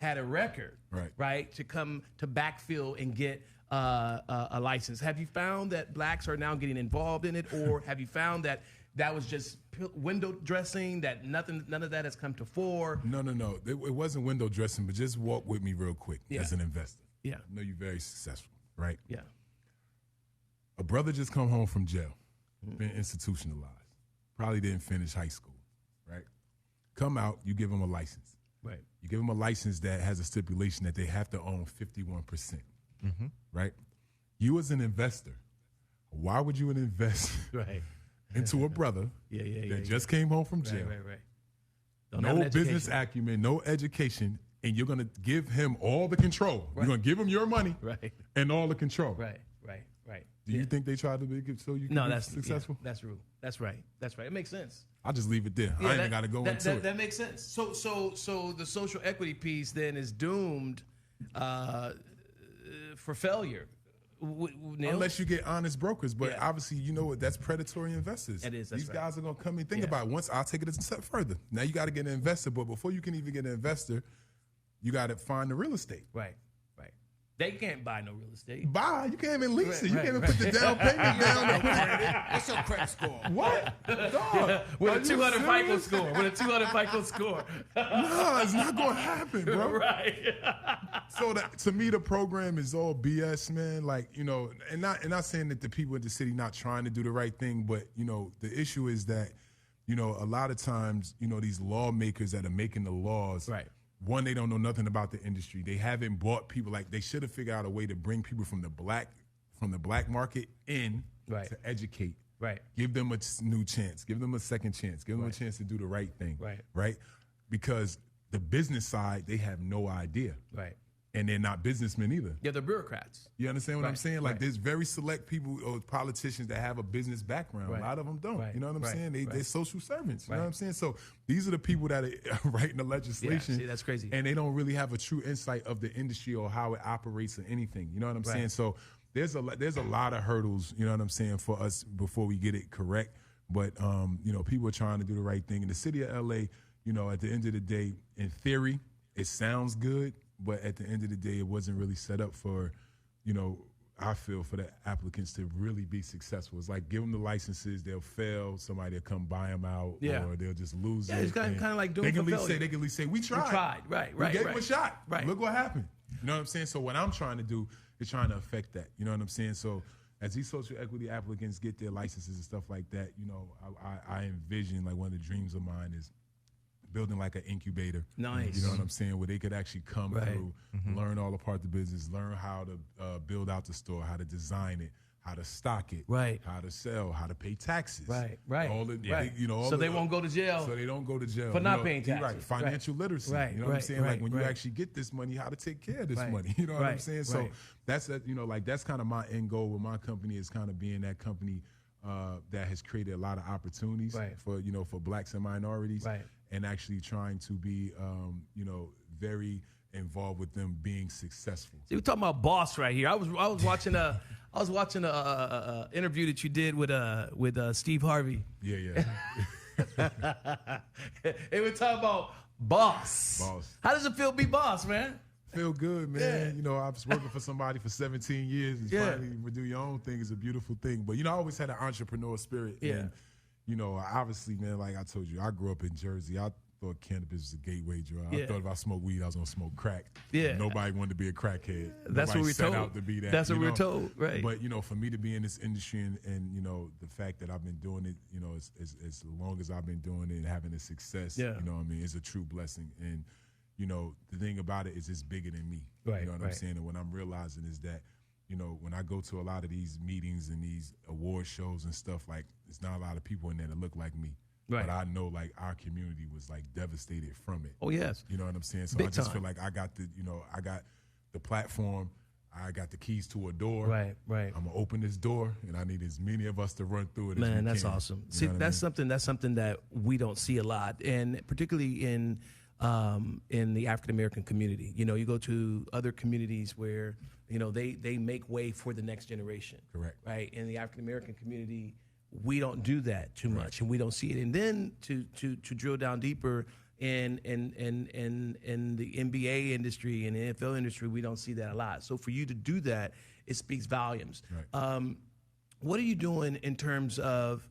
a record, right, to come to backfill and get a license. Have you found that blacks are now getting involved in it, or have you found that was just window dressing, that none of that has come to fore? No. It wasn't window dressing, but just walk with me real quick as an investor. Yeah. I know you're very successful, right? Yeah. A brother just come home from jail, been institutionalized, probably didn't finish high school, right? Come out, you give him a license. Right. You give them a license that has a stipulation that they have to own 51%. Right? You as an investor, why would you invest right. into a brother that just came home from jail? Right. No business acumen, no education, and you're going to give him all the control. Right. You're going to give him your money and all the control. Right. Do you think they tried to make it so you can be successful? Yeah, that's true. That's right. It makes sense. I'll just leave it there. I ain't got to go into it. That makes sense. So the social equity piece then is doomed for failure. Unless you get honest brokers, but obviously you know what, that's predatory investors. It is. These guys are going to come and think about it. Once I'll take it a step further. Now you got to get an investor, but before you can even get an investor, you got to find the real estate. Right. They can't buy no real estate. You can't even lease it. You can't even put the down payment down. What's your credit score? What? Dog, with a 200 FICO score. With a 200 FICO score. No, it's not going to happen, bro. Right. So to me, the program is all BS, man. Like, you know, and not saying that the people in the city not trying to do the right thing, but, you know, the issue is that, you know, a lot of times, you know, these lawmakers that are making the laws, one, they don't know nothing about the industry. They haven't brought people, like they should have figured out a way to bring people from the black market in to educate. Right. Give them a new chance. Give them a second chance. Give them a chance to do the right thing. Right. Because the business side, they have no idea. Right. And they're not businessmen either. Yeah, they're bureaucrats. You understand what I'm saying? Like there's very select people or politicians that have a business background. A lot of them don't. You know what I'm saying? They're social servants. You know what I'm saying? So these are the people that are writing the legislation. Yeah, see, that's crazy. And they don't really have a true insight of the industry or how it operates or anything. You know what I'm saying? So there's a lot of hurdles, you know what I'm saying, for us before we get it correct. But, you know, people are trying to do the right thing. In the city of L.A., you know, at the end of the day, in theory, it sounds good. But at the end of the day, it wasn't really set up for, you know, I feel for the applicants to really be successful. It's like give them the licenses, they'll fail, somebody will come buy them out, or they'll just lose it. It's kind of like doing they can at least say, we tried. We gave them a shot. Look what happened. You know what I'm saying? So what I'm trying to do is trying to affect that. You know what I'm saying? So as these social equity applicants get their licenses and stuff like that, you know, I envision, like, one of the dreams of mine is building like an incubator. Nice. You know what I'm saying? Where they could actually come through, learn all the parts of the business, learn how to build out the store, how to design it, how to stock it, how to sell, how to pay taxes. All the, you know, all so they won't go to jail. So they don't go to jail. For not paying taxes. Right. Financial literacy. You know what I'm saying? Like when you actually get this money, how to take care of this money. You know what I'm saying? So that's that, you know, like that's kind of my end goal with my company, is kind of being that company that has created a lot of opportunities for, you know, for blacks and minorities. And actually trying to be, you know, very involved with them being successful. See, we're talking about boss right here. I was watching a interview that you did with Steve Harvey. Yeah. They were talking about boss. How does it feel to be boss, man? Feel good, man. You know, I was working for somebody for 17 years, and finally to do your own thing is a beautiful thing. But, you know, I always had an entrepreneur spirit. And, you know, obviously, man, like I told you, I grew up in Jersey. I thought cannabis was a gateway drug. I thought if I smoked weed, I was going to smoke crack. Nobody wanted to be a crackhead. That's what we're told. Out to be that, That's what we're told, right. But, you know, for me to be in this industry and you know, the fact that I've been doing it, you know, as long as I've been doing it and having a success, you know what I mean, it's a true blessing. And, you know, the thing about it is it's bigger than me. You know what I'm saying? And what I'm realizing is that, you know, when I go to a lot of these meetings and these award shows and stuff, like, there's not a lot of people in there that look like me. But I know, like, our community was, like, devastated from it. Oh, yes. You know what I'm saying? So Big I just time. feel like I got the platform, I got the keys to a door. Right. I'm going to open this door, and I need as many of us to run through it as we can. Man, that's awesome. See, that's something that we don't see a lot, and particularly in the African American community. You know, you go to other communities where, you know, they make way for the next generation. Correct. Right. In the African American community, we don't do that too much, and we don't see it. And then to drill down deeper in the NBA industry and the NFL industry, we don't see that a lot. So for you to do that, it speaks volumes. What are you doing in terms of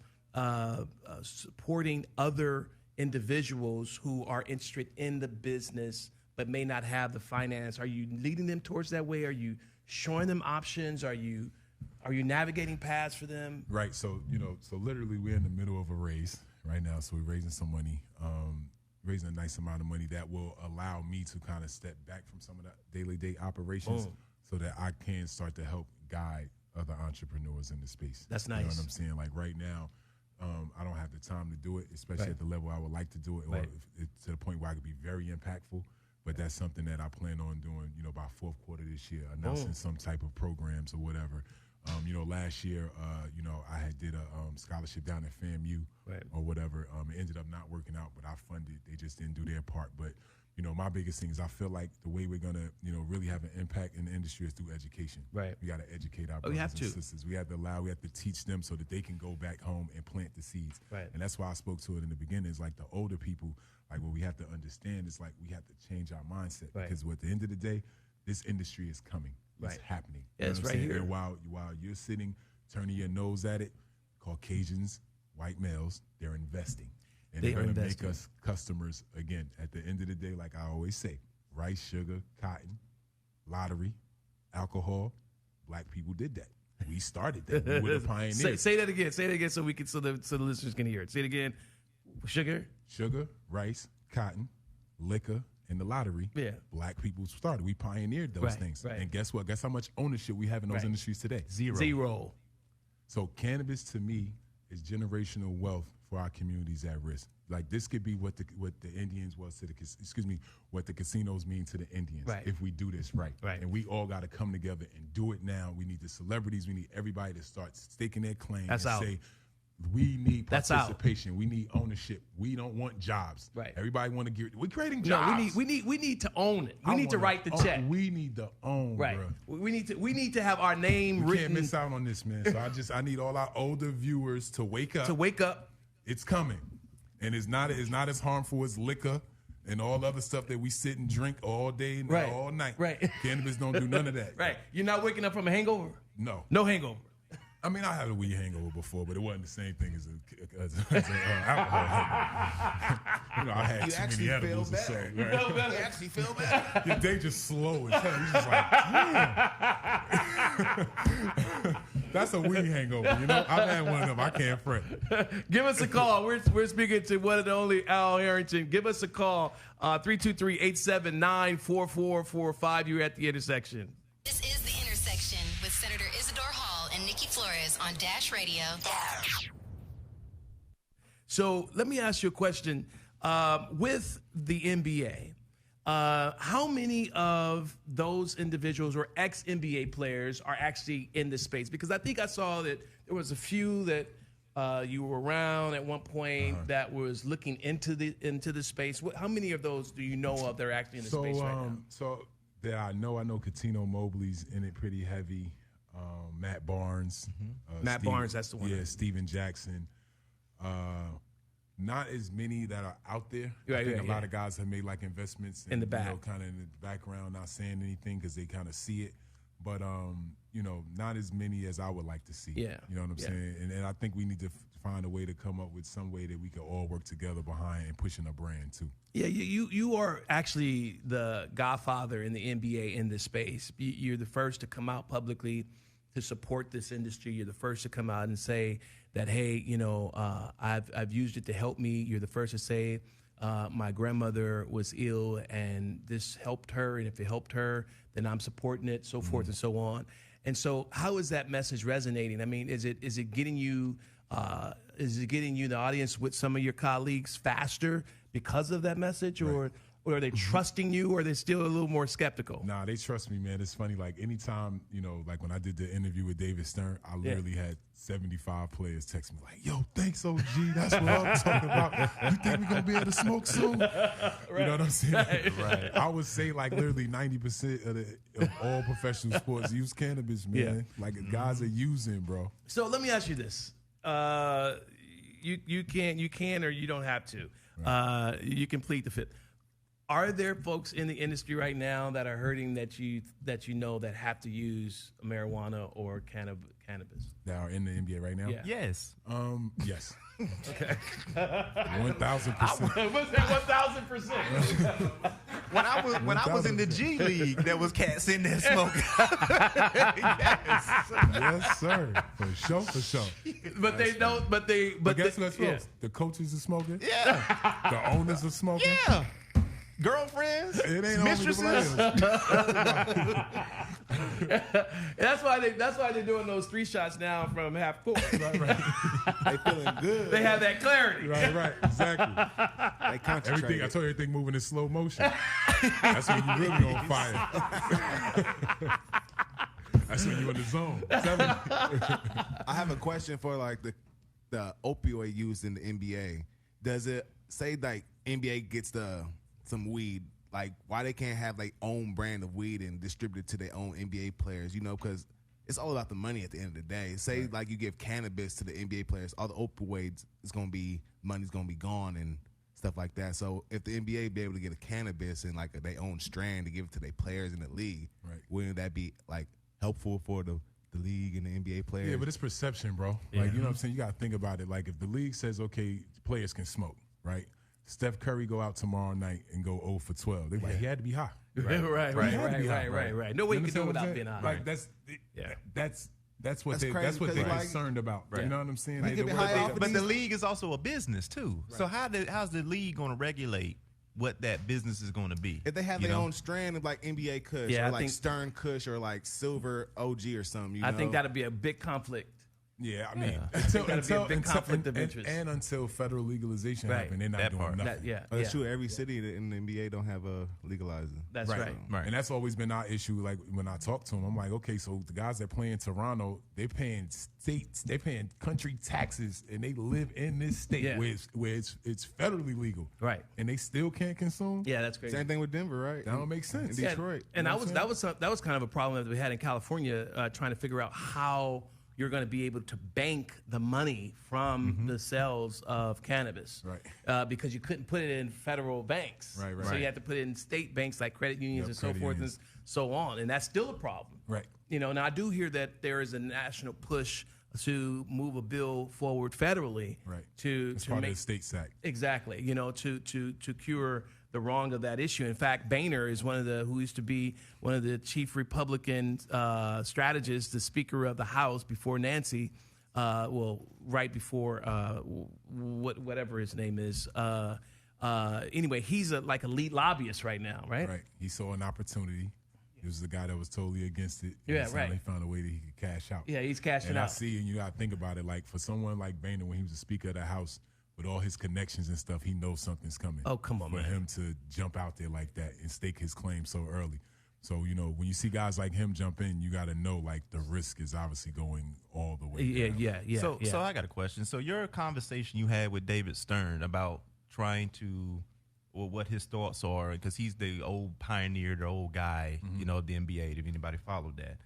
supporting other individuals who are interested in the business but may not have the finance? Are you leading them towards that way? Are you showing them options? Are you navigating paths for them? Right. So, you know, so literally we're in the middle of a raise right now. So we're raising some money. raising a nice amount of money that will allow me to kind of step back from some of the day-to-day operations so that I can start to help guide other entrepreneurs in the space. That's nice. You know what I'm saying? Like right now, I don't have the time to do it, especially at the level I would like to do it, or to the point where I could be very impactful. But that's something that I plan on doing, by fourth quarter this year, announcing some type of programs or whatever. Last year, I had did a scholarship down at FAMU or whatever. It ended up not working out, but I funded. They just didn't do their part. But, my biggest thing is I feel like the way we're going to, really have an impact in the industry is through education. Right. We got to educate our brothers and sisters. We have to teach them so that they can go back home and plant the seeds. Right. And that's why I spoke to it in the beginning. It's like the older people, like what we have to understand is like we have to change our mindset. Right. Because at the end of the day, this industry is coming. It's happening. Yeah, it's right here. And while you're sitting, turning your nose at it, Caucasians, white males, they're investing. And they're going to make us customers again. At the end of the day, like I always say, rice, sugar, cotton, lottery, alcohol, black people did that. We started that. We were the pioneers. Say that again. Say it again so the listeners can hear it. Say it again. Sugar, rice, cotton, liquor, and the lottery. Yeah. Black people started. We pioneered those things. Right. And guess what? Guess how much ownership we have in those industries today? Zero. So cannabis to me is generational wealth for our communities at risk. Like this could be what the Indians was to what the casinos mean to the Indians if we do this right. And we all got to come together and do it now. We need the celebrities. We need everybody to start staking their claim say, we need participation. We need ownership. We don't want jobs. Right. Everybody want to get. We're creating jobs. No, we need to own it. We need to write the check. We need to own. Right. Bro. We need to have our name written. We can't miss out on this, man. So I need all our older viewers to wake up. It's coming, and it's not as harmful as liquor and all other stuff that we sit and drink all day and all night. Right. Cannabis don't do none of that. Right. You're not waking up from a hangover? No. No hangover. I mean, I had a weed hangover before, but it wasn't the same thing as alcohol hangover. I had too many edibles or so. Right? You actually feel better. Your day just slow as hell. You're just like, damn. That's a weed hangover, I've had one of them. I can't fret. Give us a call. We're speaking to one and only Al Harrington. Give us a call, 323-879-4445. You're at the intersection. This is The Intersection with Senator Isidore Hall and Nikki Flores on Dash Radio. So let me ask you a question. With the NBA, how many of those individuals or ex-NBA players are actually in this space? Because I think I saw that there was a few that you were around at one point that was looking into the space. How many of those do you know of that are actually in the space right now? So that I know Katino Mobley's in it pretty heavy. Matt Barnes. Barnes, that's the one. Yeah, Steven Jackson. Not as many that are out there. I think a lot of guys have made like investments in the back, kind of in the background, not saying anything because they kind of see it. But not as many as I would like to see. Yeah, you know what I'm saying. And I think we need to find a way to come up with some way that we can all work together behind and pushing a brand too. Yeah, you are actually the godfather in the NBA in this space. You're the first to come out publicly to support this industry. You're the first to come out and say that, hey, I've used it to help me. You're the first to say my grandmother was ill and this helped her, and if it helped her, then I'm supporting it, so forth and so on. And so, how is that message resonating? I mean, is it getting you the audience with some of your colleagues faster because of that message, or are they trusting you, or are they still a little more skeptical? Nah, they trust me, man. It's funny. Like anytime, like when I did the interview with David Stern, I literally had 75 players text me like, "Yo, thanks, OG. That's what I'm talking about. You think we're gonna be able to smoke soon?" You know what I'm saying? Right. I would say like literally 90% of all professional sports use cannabis, man. Yeah. Like guys are using, bro. So let me ask you this: you can or you don't have to. Right. You can plead the fifth. Are there folks in the industry right now that are hurting that you know that have to use marijuana or cannabis? That are in the NBA right now? Yeah. Yes. Yes. Okay. 1,000%. What's that 1,000%? When I was in the G League, there was cats in there smoking. Yes, sir. For sure. But they don't. But guess what, folks? The coaches are smoking. Yeah. The owners are smoking. Yeah. Girlfriends, it ain't mistresses. That's why they're doing those 3 shots now from half court. Right. They feeling good. They have that clarity. Right. Exactly. They concentrate. Everything. I told you everything moving in slow motion. That's when you really on fire. That's when you in the zone. I have a question for like the opioid use in the NBA. Does it say like NBA gets some weed, like why they can't have their own brand of weed and distribute it to their own NBA players, because it's all about the money at the end of the day. Say like you give cannabis to the NBA players, all the opioids money's gonna be gone and stuff like that. So if the NBA be able to get a cannabis and like their own strand to give it to their players in the league, wouldn't that be like helpful for the league and the NBA players? Yeah, but it's perception, bro. Like, you know what I'm saying? You got to think about it. Like, if the league says, okay, players can smoke, right? Steph Curry go out tomorrow night and go 0 for 12. They like, he had to be high. Right. No way you can do it without being high. Like, that's what they're concerned about. Right. You know what I'm saying? But the league is also a business, too. Right. So how's the league going to regulate what that business is going to be? If they have their own strand of like NBA Kush or like Stern Kush or like Silver OG or something, I think that'd be a big conflict. Yeah, I mean, until conflict of interest, and until federal legalization happen, they're not doing nothing. That's true. Every city in the NBA don't have a legalizer. That's right. And that's always been our issue. Like when I talk to them, I'm like, okay, so the guys that play in Toronto, they're paying country taxes, and they live in this state where it's federally legal, right? And they still can't consume. Yeah, that's crazy. Same thing with Denver, right? That don't make sense. In Detroit, and that was kind of a problem that we had in California, trying to figure out how you're going to be able to bank the money from the sales of cannabis, right? Because you couldn't put it in federal banks, right? So you had to put it in state banks like credit unions and so forth and so on, and that's still a problem, right? Now I do hear that there is a national push to move a bill forward federally, right? To part make of the state's act, exactly. To cure the wrong of that issue. In fact, Boehner is who used to be one of the chief Republican strategists, the Speaker of the House before Nancy, right before whatever his name is. Anyway, he's like a lead lobbyist right now, right? Right. He saw an opportunity. He was the guy that was totally against it. Yeah, right. He found a way that he could cash out. Yeah, he's cashing out. And I see, and you got to think about it, like for someone like Boehner, when he was the Speaker of the House, with all his connections and stuff, he knows something's coming. Oh, come on, for him to jump out there like that and stake his claim so early. So, when you see guys like him jump in, you got to know, like, the risk is obviously going all the way down. Yeah. So I got a question. So your conversation you had with David Stern about trying to, what his thoughts are, because he's the old pioneer, the old guy, of the NBA, if anybody followed that.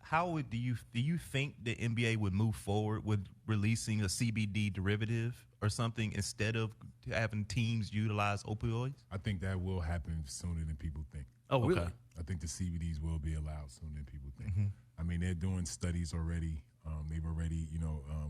How do you think the NBA would move forward with releasing a CBD derivative or something instead of having teams utilize opioids? I think that will happen sooner than people think. Oh, okay. Really? I think the CBDs will be allowed sooner than people think. I mean, they're doing studies already. They've already,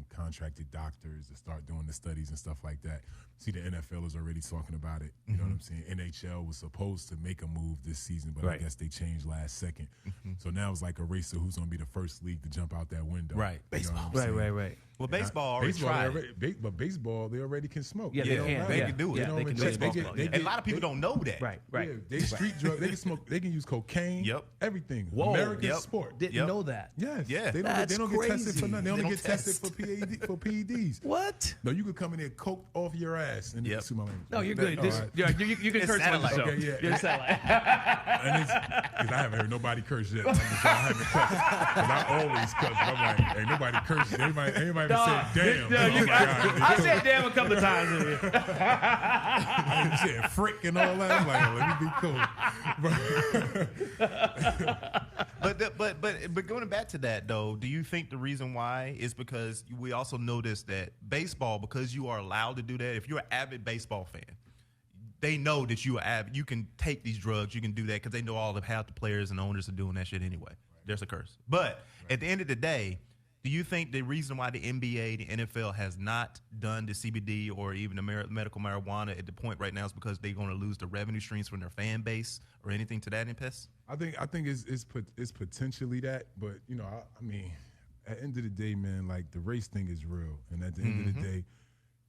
contracted doctors to start doing the studies and stuff like that. See, the NFL is already talking about it. You know what I'm saying? NHL was supposed to make a move this season, but I guess they changed last second. So now it's like a race to who's going to be the first league to jump out that window. Right. Baseball. Right. Well, baseball already tried it. But baseball, they already can smoke. Yeah, they can. They can do it. Yeah, they can do it. And a lot of people don't know that. Right. Yeah, they street drug. They can smoke. They can use cocaine. Yep. Everything. Whoa. American sport. Didn't know that. Yes. Yeah. They don't get tested for nothing. They only get tested for PEDs. What? No, you could come in there coked off your ass and sue my language. No, you're good. You can curse on yourself. Okay, yeah. You're satellite. Because I haven't heard nobody curse yet. I haven't cussed. Because I always cuss. I'm like, ain't nobody cursed. Everybody said damn. I said damn a couple of times. I said frick and all that. I'm like, let me be cool. But going back to that though, do you think the reason why is because we also noticed that baseball, because you are allowed to do that, if you're an avid baseball fan, they know that you can take these drugs, you can do that because they know half the players and owners are doing that shit anyway. There's a curse. But at the end of the day, do you think the reason why the NBA, the NFL has not done the CBD or even the medical marijuana at the point right now is because they're going to lose the revenue streams from their fan base or anything to that impasse? I think it's potentially that, but I mean, at the end of the day, man, like the race thing is real, and at the end of the day,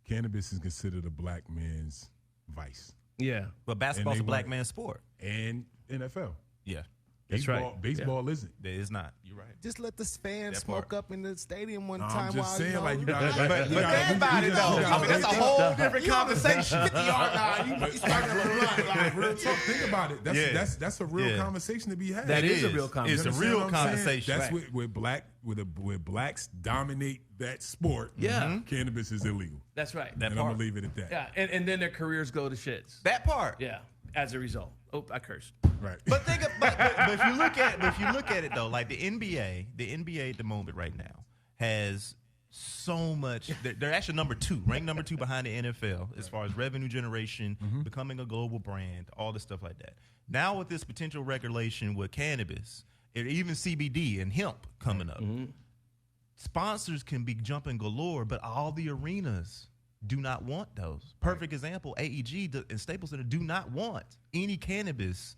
cannabis is considered a black man's vice. Yeah, but basketball's a black man's sport, and NFL. Yeah. That's right. Baseball isn't. It is not. You're right. Just let the fans smoke up in the stadium one time. I'm just saying, like, you got. But think about it, though. I mean, that's a whole different conversation. 50-yard line. You starting to run. Like, real talk. Think about it. That's a real conversation to be had. That is a real conversation. It's a real conversation. That's where blacks dominate that sport. Yeah. Cannabis is illegal. That's right. And I'm gonna leave it at that. Yeah, and then their careers go to shits. That part. Yeah. As a result. Oh, I cursed. Right. But if you look at it though, like the NBA at the moment right now has so much. They're actually ranked number 2 behind the NFL as far as revenue generation, becoming a global brand, all this stuff like that. Now with this potential regulation with cannabis, and even CBD and hemp coming up, sponsors can be jumping galore, but all the arenas do not want those. Perfect example, AEG and Staples Center do not want any cannabis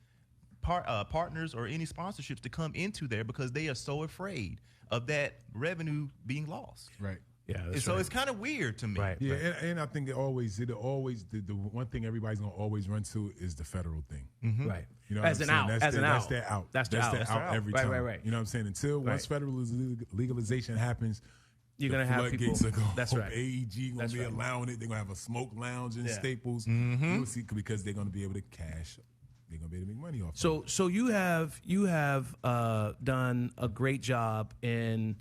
partners or any sponsorships to come into there because they are so afraid of that revenue being lost. Right. Yeah. And so it's kind of weird to me. Right. Yeah, and I think the one thing everybody's gonna always run to is the federal thing. Right. You know, As an out. That's their out. That's their out every time. Right. You know what I'm saying? Until once federal legalization happens, you're gonna have people. That's right. AEG gonna be allowing it. They're gonna have a smoke lounge in Staples. You'll see because they're gonna be able to cash. They're gonna be able to make money off. So you have done a great job in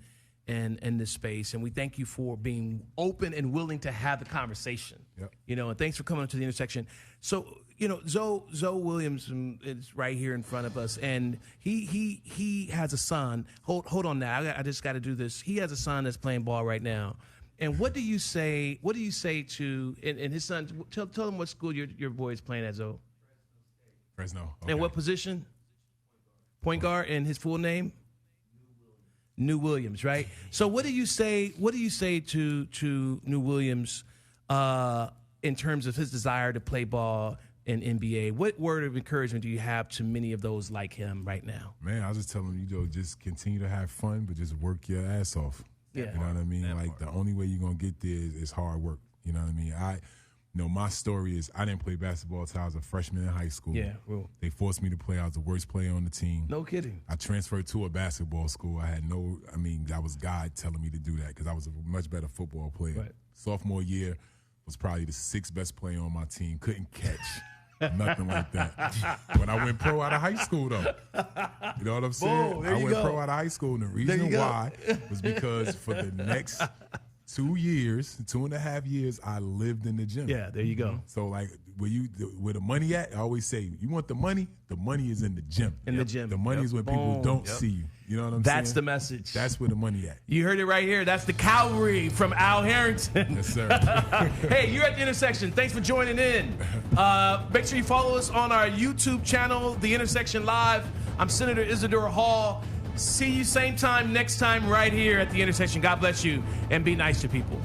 this space, and we thank you for being open and willing to have the conversation. Yep. And thanks for coming to the intersection. So Zoe Williams is right here in front of us, and he has a son. Hold on now. I just got to do this. He has a son that's playing ball right now. And what do you say? What do you say to and his son? Tell him what school your boy is playing at, Zoe. Fresno. Okay. And what position? Point guard. And his full name? New Williams, right? So what do you say? What do you say to New Williams in terms of his desire to play ball in NBA? What word of encouragement do you have to many of those like him right now? Man, I was just telling him, just continue to have fun, but just work your ass off. Yeah. You know what I mean? The only way you're gonna get there is hard work. You know what I mean? My story is I didn't play basketball until I was a freshman in high school. Yeah, well. They forced me to play. I was the worst player on the team. No kidding. I transferred to a basketball school. That was God telling me to do that because I was a much better football player. Right. Sophomore year was probably the 6th best player on my team. Couldn't catch. Nothing like that. But I went pro out of high school, though. You know what I'm saying? Boom, I went pro out of high school, and the reason why was because for the next 2.5 years, I lived in the gym. Yeah, there you go. So, like, where the money at, I always say, you want the money is in the gym. In the gym. The money is when people don't see you. You know what I'm saying? That's the message. That's where the money at. You heard it right here. That's the Cavalry from Al Harrington. Yes, sir. Hey, you're at the intersection. Thanks for joining in. Make sure you follow us on our YouTube channel, The Intersection Live. I'm Senator Isidore Hall. See you same time next time right here at the intersection. God bless you and be nice to people.